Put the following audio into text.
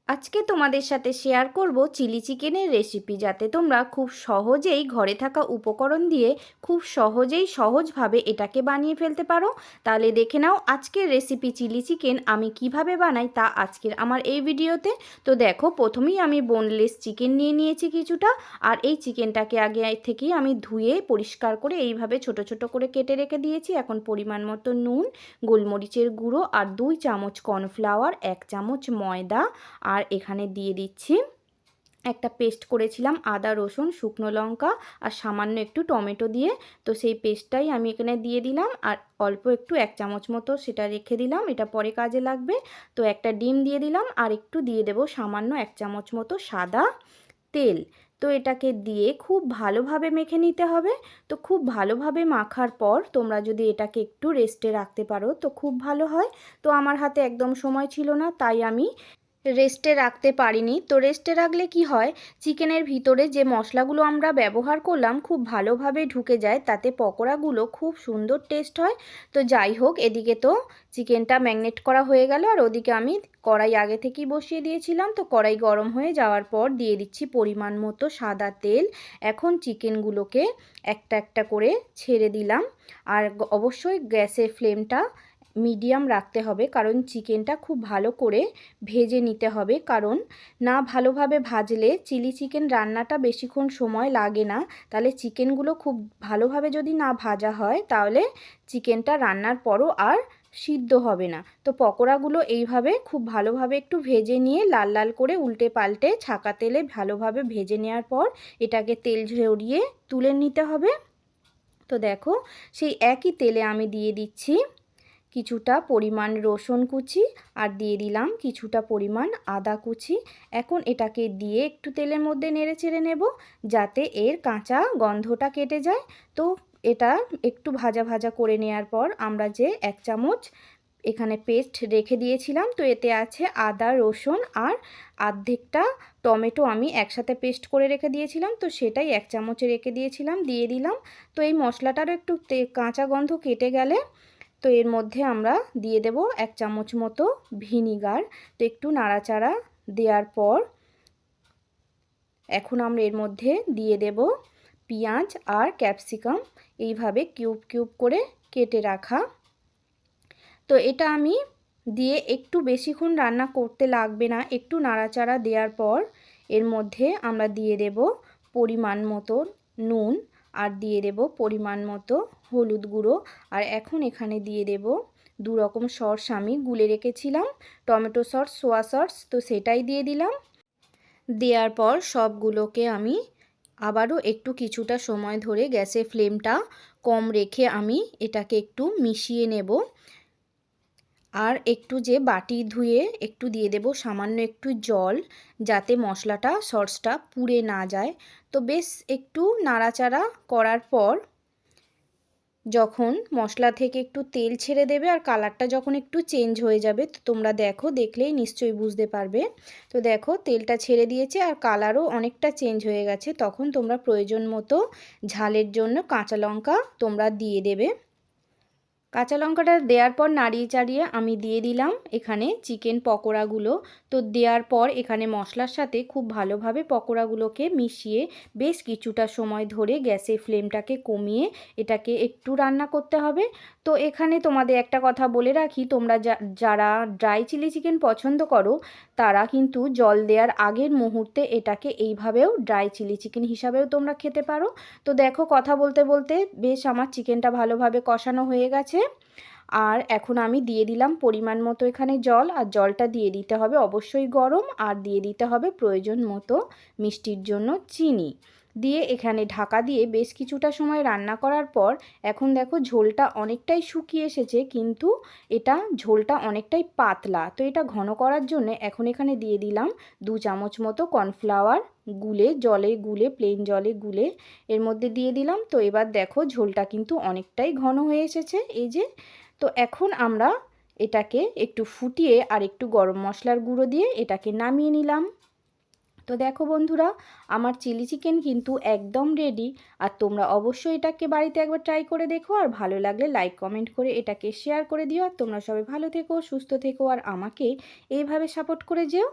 আজকে তোমাদের সাথে শেয়ার করব চিলি চিকেনের রেসিপি, যাতে তোমরা খুব সহজেই ঘরে থাকা উপকরণ দিয়ে খুব সহজেই সহজভাবে এটাকে বানিয়ে ফেলতে পারো। তাহলে দেখে নাও আজকের রেসিপি চিলি চিকেন আমি কিভাবে বানাই তা আজকের আমার এই ভিডিওতে। তো দেখো, প্রথমেই আমি বোনলেস চিকেন নিয়ে নিয়েছি কিছুটা, আর এই চিকেনটাকে আগে থেকেই আমি ধুয়ে পরিষ্কার করে এইভাবে ছোট ছোট করে কেটে রেখে দিয়েছি। এখন পরিমাণ মতো নুন, গোলমরিচের গুঁড়ো আর 2 চামচ কর্নফ্লাওয়ার, 1 চামচ ময়দা, আর এখানে দিয়ে দিচ্ছি একটা পেস্ট করেছিলাম আদা রসুন শুকনো লঙ্কা আর সামান্য একটু টমেটো দিয়ে। তো সেই পেস্টটাই আমি এখানে দিয়ে দিলাম, আর অল্প একটু 1 চামচ মতো সেটা রেখে দিলাম, এটা পরে কাজে লাগবে। তো একটা ডিম দিয়ে দিলাম, আর একটু দিয়ে দেব সামান্য 1 চামচ মতো সাদা তেল। তো এটাকে দিয়ে খুব ভালোভাবে মেখে নিতে হবে। তো খুব ভালোভাবে মাখার পর তোমরা যদি এটাকে একটু রেস্টে রাখতে পারো তো খুব ভালো হয়। তো আমার হাতে একদম সময় ছিল না, তাই আমি রেস্টে রাখতে পারিনি। তো রেস্টে রাখলে কি হয়, চিকেনের ভিতরে যে মশলাগুলো আমরা ব্যবহার করলাম খুব ভালোভাবে ঢুকে যায়, তাতে পকোড়াগুলো খুব সুন্দর টেস্ট হয়। তো যাই হোক, এদিকে তো চিকেনটা ম্যাগনেট করা হয়ে গেল, আর ওদিকে আমি কড়াই আগে থেকেই বসিয়ে দিয়েছিলাম। তো কড়াই গরম হয়ে যাওয়ার পর দিয়ে দিচ্ছি পরিমাণ মতো সাদা তেল। এখন চিকেনগুলোকে একটা একটা করে ছেড়ে দিলাম, আর অবশ্যই গ্যাসের ফ্লেমটা মিডিয়াম রাখতে হবে, কারণ চিকেনটা খুব ভালো করে ভেজে নিতে হবে। কারণ না ভালোভাবে ভাজলে চিলি চিকেন রান্নাটা বেশিক্ষণ সময় লাগে না। তাহলে চিকেনগুলো খুব ভালোভাবে যদি না ভাজা হয় তাহলে চিকেনটা রান্নার পরও আর সিদ্ধ হবে না। তো পকোড়াগুলো এইভাবে খুব ভালোভাবে একটু ভেজে নিয়ে লাল লাল করে উল্টে পাল্টে ছাকা তেলে ভালোভাবে ভেজে নেওয়ার পর এটাকে তেল ঝরিয়ে তুলে নিতে হবে। তো দেখো, সেই একই তেলে আমি দিয়ে দিচ্ছি কিছুটা পরিমাণ রসুন কুচি, আর দিয়ে দিলাম কিছুটা পরিমাণ আদা কুচি। এখন এটাকে দিয়ে একটু তেলের মধ্যে নেড়ে চেড়ে নেব, যাতে এর কাঁচা গন্ধটা কেটে যায়। তো এটা একটু ভাজা ভাজা করে নেওয়ার পর আমরা যে 1 চামচ এখানে পেস্ট রেখে দিয়েছিলাম, তো এতে আছে আদা রসুন আর অর্ধেকটা টমেটো আমি একসাথে পেস্ট করে রেখে দিয়েছিলাম, তো সেটাই 1 চামচে রেখে দিয়েছিলাম, দিয়ে দিলাম। তো এই মশলাটারও একটু কাঁচা গন্ধ কেটে গেলে তো এর মধ্যে আমরা দিয়ে দেব 1 চামচ মতো ভিনিগার। তো একটু নাড়াচাড়া দেওয়ার পর এখন আমরা এর মধ্যে দিয়ে দেব পেঁয়াজ আর ক্যাপসিকাম, এইভাবে কিউব কিউব করে কেটে রাখা। তো এটা আমি দিয়ে একটু বেশিক্ষণ রান্না করতে লাগবে না, একটু নাড়াচাড়া দেওয়ার পর এর মধ্যে আমরা দিয়ে দেব পরিমাণ মতো নুন, আর দিয়ে দেব পরিমাণ মতো হলুদ গুঁড়ো। আর এখন এখানে দিয়ে দেব 2 রকম সস আমি গুলে রেখেছিলাম, টমেটো সস সোয়া সস, তো সেটাই দিয়ে দিলাম। দেওয়ার পর সবগুলোকে আমি আবারও একটু কিছুটা সময় ধরে গ্যাসের ফ্লেমটা কম রেখে আমি এটাকে একটু মিশিয়ে নেব। আর একটু যে বাটি ধুয়ে একটু দিয়ে দেব সামান্য একটু জল, যাতে মশলাটা সসটা পুড়ে না যায়। তো বেশ একটু নাড়াচাড়া করার পর যখন মশলা থেকে একটু তেল ছেড়ে দেবে আর কালারটা যখন একটু চেঞ্জ হয়ে যাবে, তো তোমরা দেখো, দেখলেই নিশ্চয়ই বুঝতে পারবে। তো দেখো তেলটা ছেড়ে দিয়েছে আর কালারও অনেকটা চেঞ্জ হয়ে গেছে। তখন তোমরা প্রয়োজন মতো ঝালের জন্য কাঁচা লঙ্কা তোমরা দিয়ে দেবে। কাঁচা লঙ্কাটা দেওয়ার পর নাড়িয়ে চাড়িয়ে আমি দিয়ে দিলাম এখানে চিকেন পকোড়াগুলো। তো দেওয়ার পর এখানে মশলার সাথে খুব ভালোভাবে পকোড়াগুলোকে মিশিয়ে বেশ কিছুটা সময় ধরে গ্যাসের ফ্লেমটাকে কমিয়ে এটাকে একটু রান্না করতে হবে। তো এখানে তোমাদের একটা কথা বলে রাখি, তোমরা যারা ড্রাই চিলি চিকেন পছন্দ করো তারা কিন্তু জল দেওয়ার আগের মুহূর্তে এটাকে এইভাবেও ড্রাই চিলি চিকেন হিসাবেও তোমরা খেতে পারো। তো দেখো, কথা বলতে বলতে বেশ আমার চিকেনটা ভালোভাবে কষানো হয়ে গেছে। আর এখন আমি দিয়ে দিলাম পরিমাণ মতো এখানে জল, আর জলটা দিয়ে দিতে হবে অবশ্যই গরম, আর দিয়ে দিতে হবে প্রয়োজন মতো মিষ্টির জন্য চিনি। দিয়ে এখানে ঢাকা দিয়ে বেশ কিছুটা সময় রান্না করার পর এখন দেখো ঝোলটা অনেকটাই শুকিয়ে এসেছে, কিন্তু এটা ঝোলটা অনেকটাই পাতলা। তো এটা ঘন করার জন্য এখন এখানে দিয়ে দিলাম 2 চামচ মতো কর্নফ্লাওয়ার গুলে প্লেন জলে গুলে এর মধ্যে দিয়ে দিলাম। তো এবার দেখো ঝোলটা কিন্তু অনেকটাই ঘন হয়ে এসেছে, এই যে। তো এখন আমরা এটাকে একটু ফুটিয়ে আর একটু গরম মশলার গুঁড়ো দিয়ে এটাকে নামিয়ে নিলাম। তো দেখো বন্ধুরা, আমার চিলি চিকেন কিন্তু একদম রেডি। আর তোমরা অবশ্যই এটাকে বাড়িতে একবার ট্রাই করে দেখো, আর ভালো লাগলে লাইক কমেন্ট করে এটাকে শেয়ার করে দিও। আর তোমরা সবাই ভালো থেকো, সুস্থ থেকো, আর আমাকে এইভাবে সাপোর্ট করে যেও।